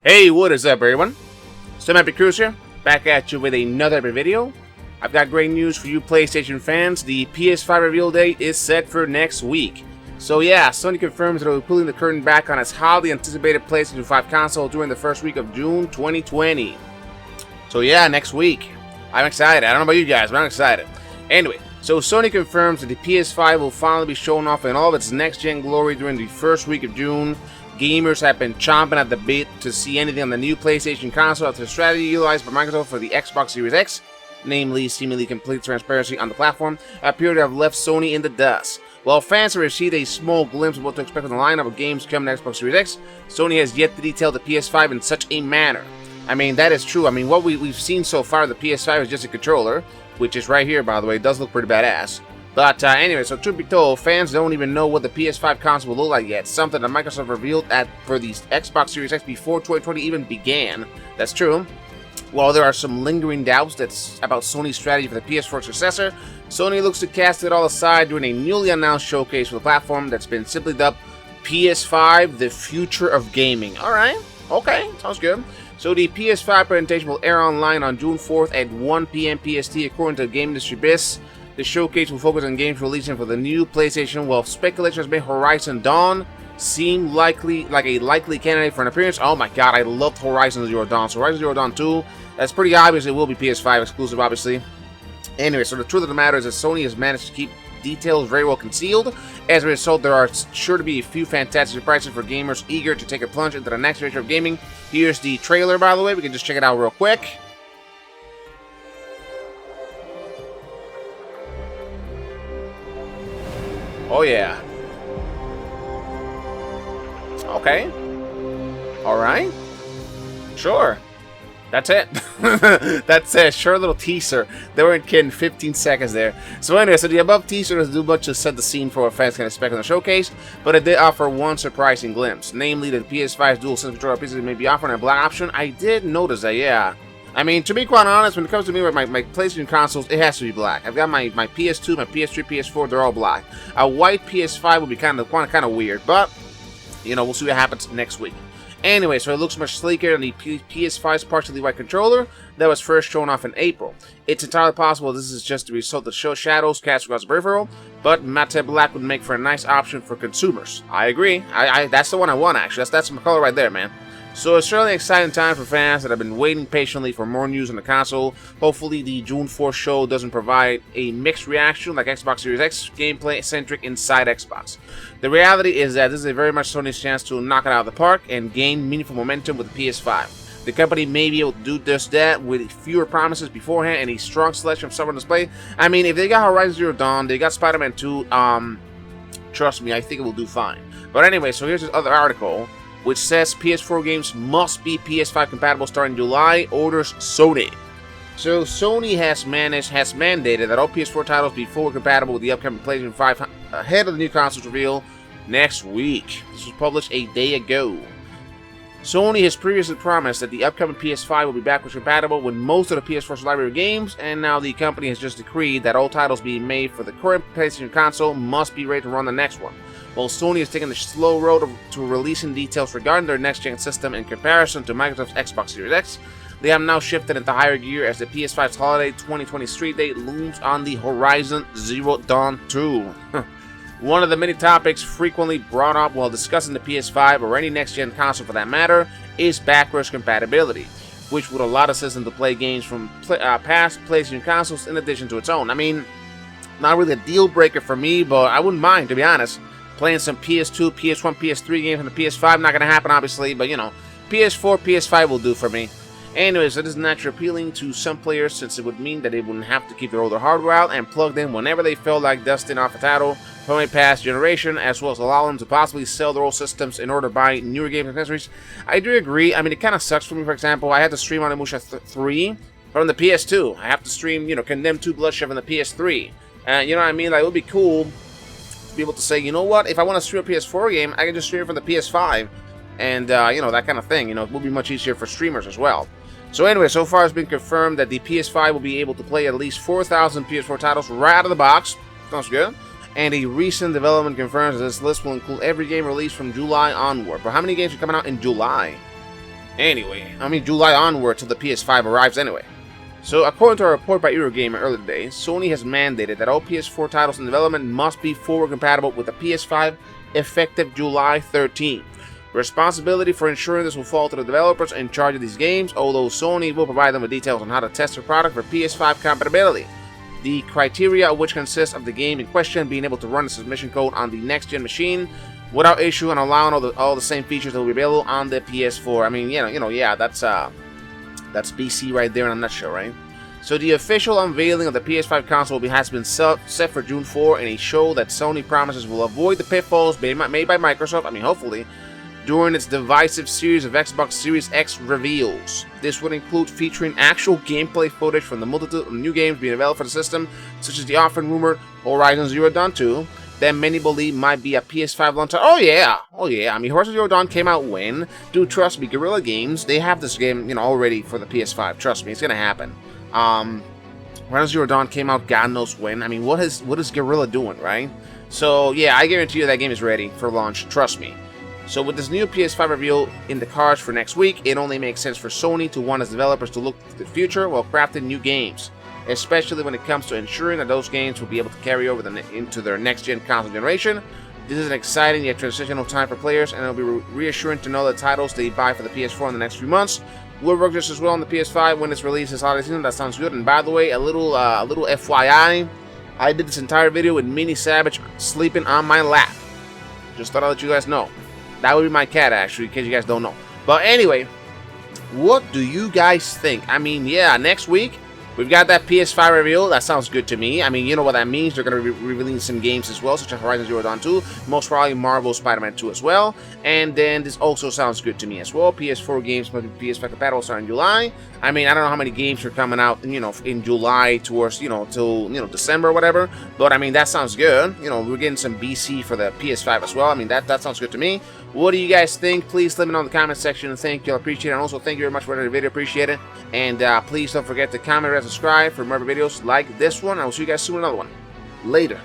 Hey, what is up, everyone? Soma here, back at you with another video. I've got great news for you PlayStation fans. The PS5 reveal date is set for next week. So yeah, Sony confirms that it will be pulling the curtain back on its highly anticipated PlayStation 5 console during the first week of June 2020. So yeah, next week. I'm excited. I don't know about you guys, but I'm excited. Anyway, so Sony confirms that the PS5 will finally be shown off in all of its next-gen glory during the first week of June. Gamers have been chomping at the bit to see anything on the new PlayStation console after the strategy utilized by Microsoft for the Xbox Series X, namely seemingly complete transparency on the platform, appear to have left Sony in the dust. While fans have received a small glimpse of what to expect in the lineup of games coming to Xbox Series X, Sony has yet to detail the PS5 in such a manner. I mean, that is true. I mean, what we've seen so far of the PS5 is just a controller, which is right here, by the way. It does look pretty badass. But anyway, so truth be told, fans don't even know what the PS5 console will look like yet. Something that Microsoft revealed for the Xbox Series X before 2020 even began. That's true. While there are some lingering doubts about Sony's strategy for the PS4 successor, Sony looks to cast it all aside during a newly announced showcase for the platform that's been simply dubbed PS5, the future of gaming. Alright, okay, sounds good. So the PS5 presentation will air online on June 4th at 1 p.m. PST according to Game Industry Biz. The showcase will focus on games releasing for the new PlayStation, while speculation has made Horizon Dawn seem like a likely candidate for an appearance. Oh my god, I loved Horizon Zero Dawn. So Horizon Zero Dawn 2, that's pretty obvious it will be PS5 exclusive, obviously. Anyway, so the truth of the matter is that Sony has managed to keep details very well concealed. As a result, there are sure to be a few fantastic surprises for gamers eager to take a plunge into the next generation of gaming. Here's the trailer, by the way. We can just check it out real quick. Oh yeah. Okay. Alright. Sure. That's it. That's it. Short little teaser. They weren't kidding. 15 seconds there. So anyway, so the above teaser doesn't do much to set the scene for what fans can expect on the showcase, but it did offer one surprising glimpse, namely that the PS5's DualSense controller pieces may be offering a black option. I did notice that, yeah. I mean, to be quite honest, when it comes to me with my PlayStation consoles, it has to be black. I've got my PS2, my PS3, PS4, they're all black. A white PS5 would be kind of weird, but, you know, we'll see what happens next week. Anyway, so it looks much sleeker than the PS5's partially white controller that was first shown off in April. It's entirely possible this is just the result of show shadows cast across the peripheral, but matte black would make for a nice option for consumers. I agree. That's the one I want, actually. That's my color right there, man. So it's certainly an exciting time for fans that have been waiting patiently for more news on the console. Hopefully the June 4th show doesn't provide a mixed reaction like Xbox Series X gameplay-centric inside Xbox. The reality is that this is very much Sony's chance to knock it out of the park and gain meaningful momentum with the PS5. The company may be able to do just that with fewer promises beforehand and a strong selection of software on display. I mean, if they got Horizon Zero Dawn, they got Spider-Man 2, trust me, I think it will do fine. But anyway, so here's this other article, which says PS4 games must be PS5 compatible starting July, orders Sony. So Sony has mandated that all PS4 titles be fully compatible with the upcoming PlayStation 5 ahead of the new console's reveal next week. This was published a day ago. Sony has previously promised that the upcoming PS5 will be backwards compatible with most of the PS4's library of games, and now the company has just decreed that all titles being made for the current PlayStation console must be ready to run the next one. While Sony is taking the slow road to releasing details regarding their next-gen system in comparison to Microsoft's Xbox Series X, they have now shifted into higher gear as the PS5's holiday 2020 street date looms on the Horizon Zero Dawn 2. One of the many topics frequently brought up while discussing the PS5, or any next-gen console for that matter, is backwards compatibility, which would allow the system to play games from past PlayStation consoles in addition to its own. I mean, not really a deal-breaker for me, but I wouldn't mind, to be honest. Playing some PS2, PS1, PS3 games on the PS5, not going to happen, obviously, but, you know, PS4, PS5 will do for me. Anyways, it is naturally appealing to some players since it would mean that they wouldn't have to keep their older hardware out and plugged in whenever they felt like dusting off a title from a past generation, as well as allow them to possibly sell their old systems in order to buy newer games and accessories. I do agree. I mean, it kind of sucks for me, for example. I had to stream on Musha 3 from the PS2. I have to stream, you know, Condemned 2 Bloodshed from the PS3. You know what I mean? Like, it would be cool be able to say, you know what, if I want to stream a PS4 game, I can just stream it from the PS5, and you know, that kind of thing. You know, it will be much easier for streamers as well. So anyway, so far it's been confirmed that the PS5 will be able to play at least 4,000 PS4 titles right out of the box. Sounds good. And a recent development confirms that this list will include every game released from July onward. But how many games are coming out in July? Anyway, I mean July onward till the PS5 arrives anyway. So according to a report by Eurogamer earlier today, Sony has mandated that all PS4 titles in development must be forward compatible with the PS5 effective July 13. Responsibility for ensuring this will fall to the developers in charge of these games, although Sony will provide them with details on how to test their product for PS5 compatibility. The criteria of which consists of the game in question being able to run the submission code on the next-gen machine without issue and allowing all the same features that will be available on the PS4. I mean, yeah, that's BC right there in a nutshell, right? So the official unveiling of the PS5 console has been set for June 4 in a show that Sony promises will avoid the pitfalls made by Microsoft, I mean hopefully, during its divisive series of Xbox Series X reveals. This would include featuring actual gameplay footage from the multitude of new games being available for the system, such as the often rumored Horizon Zero Dawn 2, that many believe might be a PS5 launch. Oh yeah. I mean, Horizon Zero Dawn came out when? Dude, trust me, Guerrilla Games, they have this game, already for the PS5. Trust me, it's gonna happen. Horizon Zero Dawn came out God knows when. I mean, what is Guerrilla doing, right? So yeah, I guarantee you that game is ready for launch. Trust me. So with this new PS5 reveal in the cards for next week, it only makes sense for Sony to want its developers to look to the future while crafting new games, especially when it comes to ensuring that those games will be able to carry over into their next-gen console generation. This is an exciting yet transitional time for players, and it'll be reassuring to know that titles they buy for the PS4 in the next few months will work just as well on the PS5 when it's released this holiday season. That sounds good. And by the way, a little FYI, I did this entire video with Mini Savage sleeping on my lap. Just thought I'd let you guys know. That would be my cat, actually, in case you guys don't know. But anyway, what do you guys think? I mean, yeah, next week, we've got that PS5 reveal. That sounds good to me. I mean, you know what that means. They're going to be revealing some games as well, such as Horizon Zero Dawn 2, most probably Marvel Spider-Man 2 as well. And then this also sounds good to me as well. PS4 games must be PS5 compatible starting in July. I mean, I don't know how many games are coming out, in July towards, till, December or whatever. But, I mean, that sounds good. We're getting some BC for the PS5 as well. I mean, that sounds good to me. What do you guys think? Please let me know in the comment section. And thank you. I appreciate it. And also, thank you very much for the video. Appreciate it. And please don't forget to comment and subscribe for more videos like this one. I will see you guys soon in another one. Later.